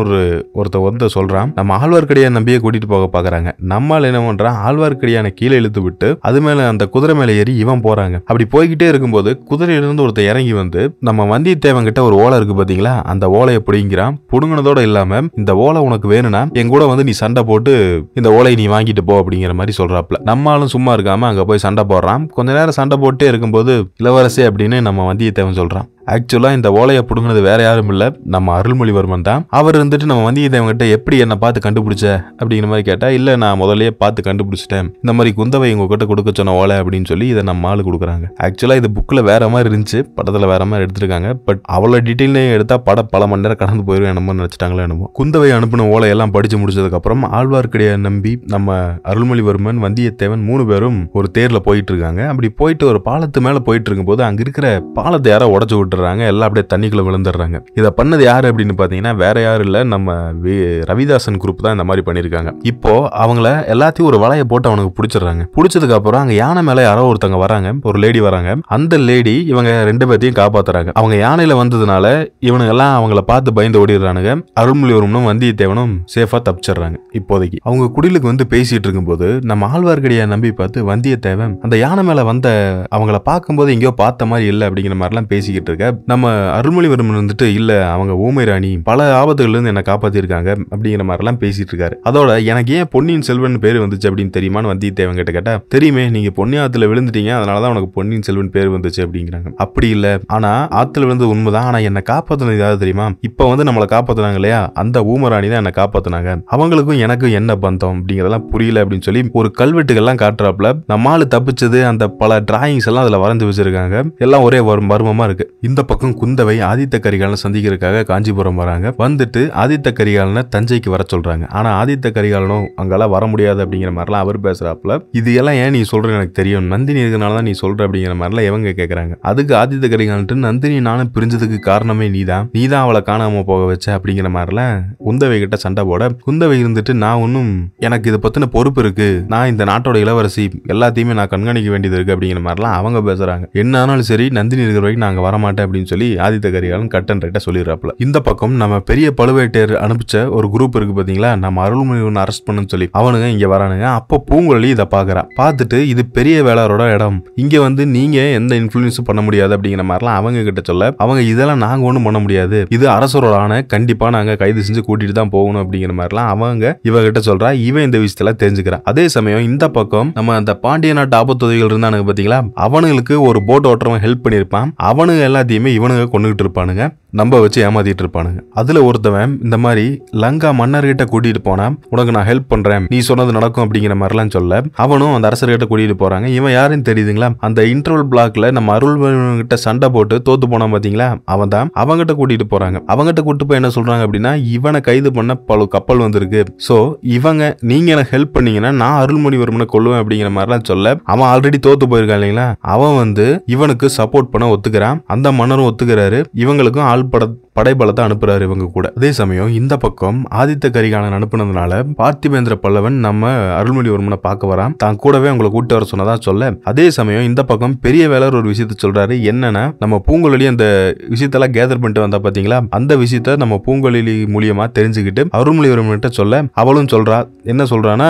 ஒருத்தர் வந்து சொல்றான். நம்ம ஆழ்வார்க்கடியார் நம்பியை கூட்டிட்டு போக பாக்குறாங்க. நம்மால் என்ன பண்றான், ஆழ்வார்க்கடியான கீழே இழுத்து விட்டு அது மேல அந்த குதிரை மேல ஏறி இவன் போறாங்க. அப்படி போய்கிட்டே இருக்கும்போது குதிரையிலிருந்து ஒருத்தர் இறங்கி வந்து நம்ம வந்தியத்தேவன் கிட்ட ஒரு ஓலை இருக்கு பாத்தீங்களா, அந்த ஓலையை பிடிங்கிறான். புடுங்கினதோட இல்லாம இந்த ஓலை உனக்கு வேணும்னா என் கூட வந்து நீ சண்டை போட்டு இந்த ஓலையை நீ வாங்கிட்டு போ அப்படிங்கிற மாதிரி சொல்றாப்ல. நம்மளும் சும்மா இருக்காம அங்க போய் சண்டை போடுறான். கொஞ்ச நேரம் சண்டை போட்டே இருக்கும்போது இளவரசி அப்படின்னு நம்ம வந்தியத்தேவன் சொல்றான். ஆக்சுவலா இந்த ஓலையை புடுங்கினது வேற யாரும் இல்ல, நம்ம அருள்மொழிவர்மன் தான். அவர் இருந்துட்டு நம்ம வந்தியத்தேவன் கிட்ட எப்படி என்ன பார்த்து கண்டுபிடிச்ச அப்படிங்கிற மாதிரி கேட்டா, இல்ல நான் முதல்லயே பார்த்து கண்டுபிடிச்சிட்டேன், இந்த மாதிரி குந்தவை உங்ககிட்ட கொடுக்க சொன்ன ஓலை அப்படின்னு சொல்லி இதை நம்ம ஆளு கொடுக்குறாங்க. ஆக்சுவலா இது புக்ல வேற மாதிரி இருந்துச்சு, படத்துல வேற மாதிரி எடுத்திருக்காங்க. பட் அவ்வளோ டீட்டெயிலையும் எடுத்தா படம் பல மணி நேரம் கடந்து போயிடும் என்னமோ நினைச்சிட்டாங்களோ என்னமோ. குந்தவை அனுப்பின ஓலையெல்லாம் படிச்சு முடிச்சதுக்கு அப்புறம் ஆழ்வார்க்கடியார் நம்பி நம்ம அருள்மொழிவர்மன் வந்தியத்தேவன் 3 பேரும் ஒரு தேர்ல போயிட்டு இருக்காங்க. அப்படி போயிட்டு ஒரு பாலத்து மேல போயிட்டு இருக்கும்போது அங்க இருக்கிற பாலத்தை யாரோ உடச்சு விட்டு விட்டுறாங்க. எல்லாம் அப்படியே தண்ணிக்குள்ள விழுந்துடுறாங்க. இதை பண்ணது யாரு அப்படின்னு பாத்தீங்கன்னா வேற யாரும் இல்ல, நம்ம ரவிதாசன் குரூப் தான் இந்த மாதிரி பண்ணிருக்காங்க. இப்போ அவங்கள எல்லாத்தையும் ஒரு வலையை போட்டு அவனுக்கு பிடிச்சிடுறாங்க. பிடிச்சதுக்கு அப்புறம் அங்க யானை மேல யாரோ ஒருத்தங்க வராங்க, ஒரு லேடி வராங்க. அந்த லேடி இவங்க 2 பேர்த்தையும் காப்பாத்துறாங்க. அவங்க யானையில வந்ததுனால இவனுங்க எல்லாம் அவங்கள பார்த்து பயந்து ஓடிடுறானுங்க. அருள்மொழிவர்மனும் வந்தியத்தேவனும் சேஃபா தப்பிச்சிடுறாங்க. இப்போதைக்கு அவங்க குடிலுக்கு வந்து பேசிட்டு இருக்கும்போது நம்ம ஆழ்வார்க்கடியை நம்பி பார்த்து வந்தியத்தேவன் அந்த யானை மேல வந்த அவங்கள பார்க்கும்போது எங்கேயோ பார்த்த மாதிரி இல்லை அப்படிங்கிற மாதிரிலாம் பேசிக்கிட்டு இருக்க, நம்ம அருள்மொழிவர்மன் வந்துட்டு இல்ல அவங்க ஊமை ராணி பல ஆபத்துகள்ல இருந்து என்ன காப்பாத்திருக்காங்க அப்படிங்கிற மாதிரிலாம் பேசிட்டு இருக்காரு. அதோட எனக்கு ஏன் பொன்னியின் செல்வன் பேர் வந்துச்சு அப்படின்னு தெரியுமான்னு வந்தியத்தேவன் கிட்ட கேட்டா, தெரியுமே நீங்க பொன்னி ஆத்துல விழுந்துட்டீங்க, அதனாலதான் உனக்கு பொன்னியின் செல்வன் பேர் வந்துச்சு அப்படிங்கிறாங்க. அப்படி இல்ல, ஆனா ஆத்துல விழுந்தது உண்மைதான், ஆனா என்ன காப்பாத்தினது யாரு தெரியுமா? இப்ப வந்து நம்மளை காப்பாத்தினாங்க இல்லையா, அந்த ஊமராணி தான் என்ன காப்பாத்தினாங்க. அவங்களுக்கும் எனக்கும் என்ன பந்தம் அப்படிங்கறதெல்லாம் புரியல அப்படின்னு சொல்லி ஒரு கல்வெட்டுகள்லாம் காட்டுறாப்ல. நம்மால தப்பிச்சது அந்த பல டிராயிங்ஸ் எல்லாம் அதுல வரைஞ்சு வச்சிருக்காங்க. எல்லாம் ஒரே மர்மமா இருக்கு. இந்த பக்கம் குந்தவை ஆதித்த கரிகாலனை சந்திக்கிறதுக்காக காஞ்சிபுரம் வராங்க. வந்துட்டு ஆதித்த கரிகாலனை தஞ்சைக்கு வர சொல்றாங்க. ஆனா ஆதித்த கரிகாலனும் அங்கெல்லாம் வர முடியாது அப்படிங்கிற மாதிரிலாம் அவர் பேசுறாப்ல. இது எல்லாம் ஏன் நீ சொல்ற எனக்கு தெரியும், நந்தினி இருக்கனால தான் நீ சொல்ற அப்படிங்கிற மாதிரிலாம் இவங்க கேட்கறாங்க. அதுக்கு ஆதித்த கரிகாலன் நந்தினி நானும் பிரிஞ்சதுக்கு காரணமே நீதான் அவளை காணாம போக வச்ச அப்படிங்கிற மாதிரிலாம் குந்தவை கிட்ட சண்டை போட, குந்தவை இருந்துட்டு நான் ஒன்னும் எனக்கு இதை பத்தின பொறுப்பு இருக்கு, நான் இந்த நாட்டோட இளவரசி, எல்லாத்தையுமே நான் கண்காணிக்க வேண்டியது இருக்கு அப்படிங்கிற மாதிரிலாம் அவங்க பேசுறாங்க. என்ன ஆனாலும் சரி நந்தினி இருக்கிற வரைக்கும் நாங்க வரமாட்டேன் அப்படின்னு சொல்லி ஆதித்த கரிகாலன் கட் அண்ட் ரைட்டா சொல்லிடுறாப்ல. இந்த பக்கம் நம்ம பெரிய பழுவேட்டையர் அனுப்பிச்ச ஒரு குரூப் இருக்கு பாத்தீங்களா, நம்ம அருள்மொழிவர்மனை அரெஸ்ட் பண்ணுன்னு சொல்லி அவனுங்க இங்க வரானுங்க. அப்போ பூங்குழலி இதை பாக்குறா. பார்த்துட்டு இது பெரிய வேளாரோட இடம், இங்க வந்து நீங்க எந்த இன்ஃபுளுன்ஸும் பண்ண முடியாது அப்படிங்கிற மாதிரிலாம் அவங்க கிட்ட சொல்ல, அவங்க இதெல்லாம் நாங்க ஒண்ணும் பண்ண முடியாது, இது அரசரோட ஆணை, கண்டிப்பா நாங்க கைது செஞ்சு கூட்டிட்டு தான் போகணும் அப்படிங்கிற மாதிரிலாம் அவங்க இவகிட்ட சொல்றா. இவன் இந்த விஷயத்துல தெரிஞ்சுக்கிறான். அதே சமயம் இந்த பக்கம் நம்ம அந்த பாண்டிய நாட்டு ஆபத்துதவிகள் இருந்தானுங்க பாத்தீங்களா, அவனுங்களுக்கு ஒரு போட் ஓட்டுறவன் ஹெல்ப் பண்ணிருப்பான். அவனுங்க எல்லாத்தையுமே இவனுங்க கொண்டுகிட்டு இருப்பானுங்க, நம்ப வச்சு ஏமாத்திட்டு இருப்பானுங்க. அதுல ஒருத்தவன் இந்த மாதிரி லங்கா மன்னர்கிட்ட கூட்டிட்டு போனா உனக்கு நான் ஹெல்ப் பண்றேன், நீ சொன்னது நடக்கும் அப்படிங்கிற மாதிரிலாம் சொல்ல, அவனும் அந்த அரசர்கிட்ட கூட்டிட்டு போறாங்க. இவன் யாருன்னு தெரியுதுங்களா, அந்த இன்டர்வல் பிளாக்ல நம்ம அருள்மொழிவர்மன்கிட்ட சண்டை போட்டு தோத்து போனான் பாத்தீங்களா, அவன் தான். அவங்கிட்ட கூட்டிட்டு போறாங்க. அவங்கிட்ட கூட்டு போய் என்ன சொல்றாங்க அப்படின்னா, இவனை கைது பண்ண பல கப்பல் வந்திருக்கு, சோ இவங்க நீங்க எனக்கு ஹெல்ப் பண்ணீங்கன்னா நான் அருள்மொழிவர்மனை கொல்லுவேன் அப்படிங்கிற மாதிரிலாம் சொல்ல, அவன் ஆல்ரெடி தோத்து போயிருக்கான் இல்லைங்களா, அவன் வந்து இவனுக்கு சப்போர்ட் பண்ண ஒத்துக்கிறான். அந்த மன்னரும் ஒத்துக்கிறாரு. இவங்களுக்கும் படைபலத்தை அனுப்புறாரு இவங்க கூட. அதே சமயம் இந்த பக்கம் ஆதித்த கரிகாலன் அனுப்புனதுனால பார்த்திபேந்திர பல்லவன் நம்ம அருள்மொழிவர்மனை பார்க்க வரான். தான் கூடவே அவங்களை கூட்டு வர சொன்னதா சொல்ல, அதே சமயம் இந்த பக்கம் பெரிய வேலர் ஒரு விஷயத்த சொல்றாரு. என்னன்னா, நம்ம பூங்குழலி அந்த விஷயத்தெல்லாம் கேதர் பண்ணிட்டு வந்தா பாத்தீங்களா, அந்த விஷயத்த நம்ம பூங்குழலி மூலியமா தெரிஞ்சுக்கிட்டு அருள்மொழிவர்மன்கிட்ட சொல்ல, அவளும் சொல்றா. என்ன சொல்றான்னா,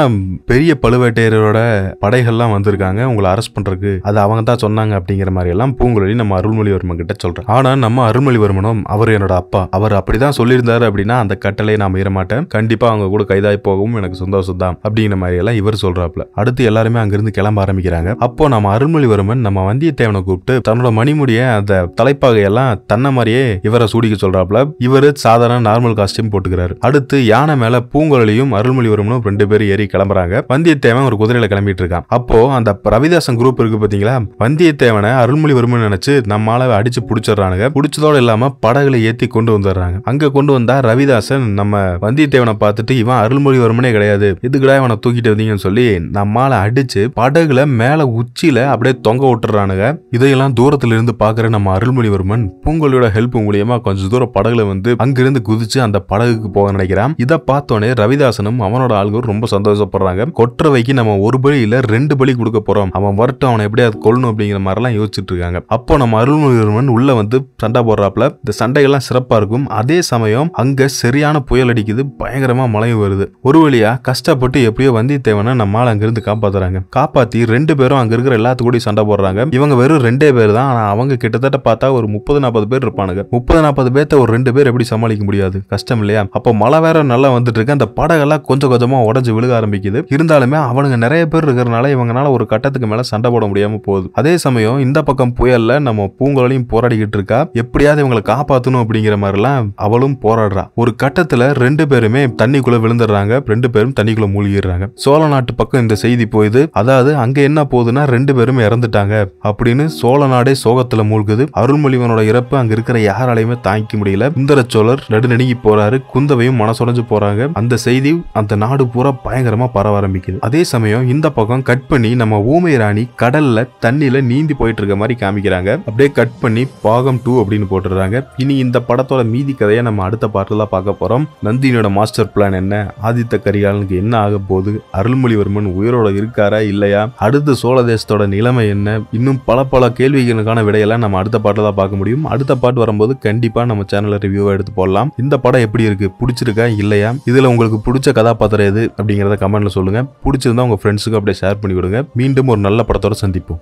பெரிய பழுவேட்டையரோட படைகள்லாம் வந்திருக்காங்க உங்களை அரெஸ்ட் பண்றதுக்கு, அது அவங்க தான் சொன்னாங்க அப்படிங்கிற மாதிரி எல்லாம் பூங்குழலி நம்ம அருள்மொழிவர்மன் கிட்ட சொல்றா. ஆனா நம்ம அருள்மொழிவர்மனும் அவர் என்னோட அப்பா, அவர் அப்படிதான் சொல்லியிருந்தாரு அப்படின்னா அந்த கட்டளை நான் மீற மாட்டேன், கண்டிப்பா அவங்க கூட கைதாய் போகவும் எனக்கு சந்தோஷம் தான் அப்படிங்கிற மாதிரி எல்லாம் இவர் சொல்றாப்ல. அடுத்து எல்லாருமே அங்கிருந்து கிளம்ப ஆரம்பிக்கிறாங்க. அப்போ நம்ம அருள்மொழிவர்மன் நம்ம வந்தியத்தேவனை கூப்பிட்டு தன்னோட மணிமுடிய அந்த தலைப்பாகையெல்லாம் தன்ன மாதிரியே இவரை சூடிக்க சொல்றாப்ல. இவரு சாதாரண நார்மல் காஸ்டியூம் போட்டுக்கிறாரு. அடுத்து யானை மேல பூங்குழலியும் அருள்மொழிவர்மனும் 2 பேரும் ஏறி கிளம்புறாங்க. வந்தியத்தேவன் ஒரு குதிரையில கிளம்பிட்டு இருக்கான். அப்போ அந்த ரவிதாசன் குரூப் இருக்கு பாத்தீங்களா, வந்தியத்தேவனை அருள்மொழிவர்மன் நினைச்சு நம்மால அடிச்சு புடிச்சிடறானுங்க. புடிச்சதோட இல்லாம படகுல ஏத்தி கொண்டு வந்துடுறாங்க. அங்க கொண்டு வந்தா ரவிதாசன் நம்ம வந்தியத்தேவனை பார்த்துட்டு இவன் அருள்மொழிவர்மனே கிடையாது, இதுக்குடா இவனை தூக்கிட்டு வந்தீங்கன்னு சொல்லி நம்மால அடிச்சு படகுல மேல உச்சியில அப்படியே தொங்க விட்டுறானுங்க. இதையெல்லாம் தூரத்துல இருந்து பாக்குற நம்ம அருள்மொழிவர்மன் பூங்குழலியோட ஹெல்ப் மூலியமா கொஞ்சம் தூரம் படகுல வந்து அங்கிருந்து குதிச்சு அந்த படகுக்கு போக நினைக்கிறான். இதை பார்த்தோன்னே ரவிதாசனும் அவனோட ஆளுகள் ரொம்ப சந்தோஷப்படுறாங்க. கொற்றவைக்கு நம்ம ஒரு பலி இல்ல 2 பலி கொடுக்க போறோம், அவன் வரட்டும், அவனை எப்படியாவது கொல்லணும் அப்படிங்கிற மாதிரி எல்லாம் யோசிச்சுட்டு இருக்காங்க. அப்போ நம்ம அருள்மொழிவர்மன் உள்ள வந்து சண்டை போடுறாப்ல. இந்த சண்டைகள்லாம் சிறப்பா இருக்கும். அதே சமயம் அங்க சரியான புயல் அடிக்குது, பயங்கரமா மழையும் வருது. ஒரு வழியா கஷ்டப்பட்டு எப்படியோ வந்தியத்தேவனை நம்மால அங்கிருந்து காப்பாத்துறாங்க. காப்பாத்தி 2 பேரும் அங்க இருக்கிற எல்லாத்து கூட சண்டை போடுறாங்க. இவங்க வெறும் 2 பேர் தான், ஆனா அவங்க கிட்டத்தட்ட பார்த்தா ஒரு 30-40 பேர் இருப்பானுங்க. 30-40 பேர்த்த ஒரு 2 பேர் எப்படி சமாளிக்க முடியாது, கஷ்டம் இல்லையா? அப்போ மழை வேற நல்லா வந்துட்டு இருக்கு. அந்த படகெல்லாம் கொஞ்சம் கொஞ்சமா உடஞ்சு விழுக ஆரம்பிக்குது. இருந்தாலுமே அவனுங்க நிறைய பேர் இருக்கிறனால இவங்கனால ஒரு கட்டத்துக்கு மேல சண்டை போட முடியாம போகுது. அதே சமயம் இந்த பக்கம் புயல்ல நம்ம பூங்குழலியும் போராடிக்கிட்டு இருக்கா. எப்படியாவது இவங்களை காப்பாத்தணும் அப்படிங்கிற அப்படிங்கிற மாதிரிலாம் அவளும் போராடுறா. ஒரு கட்டத்துல 2 பேருமே தண்ணிக்குள்ள விழுந்துடுறாங்க. 2 பேரும் தண்ணிக்குள்ள மூழ்கிடுறாங்க. சோழ நாட்டு பக்கம் இந்த செய்தி போயுது. அதாவது அங்க என்ன போகுதுன்னா 2 பேரும் இறந்துட்டாங்க அப்படின்னு சோழ நாடே சோகத்துல மூழ்குது. அருள்மொழிவனோட இறப்பு அங்க இருக்கிற யாராலையுமே தாங்கிக்க முடியல. சுந்தர சோழர் நடுநடுங்கி போறாரு. குந்தவையும் மனசுடைஞ்சு போறாங்க. அந்த செய்தி அந்த நாடு பூரா பயங்கரமா பரவ ஆரம்பிக்குது. அதே சமயம் இந்த பக்கம் கட் பண்ணி நம்ம ஊமை ராணி கடல்ல தண்ணியில நீந்தி போயிட்டு இருக்க மாதிரி காமிக்கிறாங்க. அப்படியே கட் பண்ணி பாகம் 2 அப்படின்னு போட்டுறாங்க. இனி இந்த படத்தோட மீதி கதையை நம்ம அடுத்த பாட்டுல பார்க்க போறோம். நந்தினியோட மாஸ்டர் பிளான் என்ன, ஆதித்த கரிகாலனுக்கு என்ன ஆக போகுது, அருள்மொழிவர்மன் உயிரோட இருக்காரா இல்லையா, அடுத்து சோழ தேசத்தோட நிலைமை என்ன, இன்னும் பல கேள்விகளுக்கான விடையெல்லாம் நம்ம அடுத்த பாட்டுல தான் பார்க்க முடியும். அடுத்த பாட்டு வரும்போது கண்டிப்பா நம்ம சேனல்ல ரிவ்யூவா எடுத்து போடலாம். இந்த படம் எப்படி இருக்கு, பிடிச்சிருக்கா இல்லையா, இதுல உங்களுக்கு பிடிச்ச கதாபாத்திரம் எது அப்படிங்கறத கமெண்ட்ல சொல்லுங்க. பிடிச்சிருந்தா உங்க ஃப்ரெண்ட்ஸுக்கு அப்படியே ஷேர் பண்ணி விடுங்க. மீண்டும் ஒரு நல்ல படத்தோட சந்திப்போம்.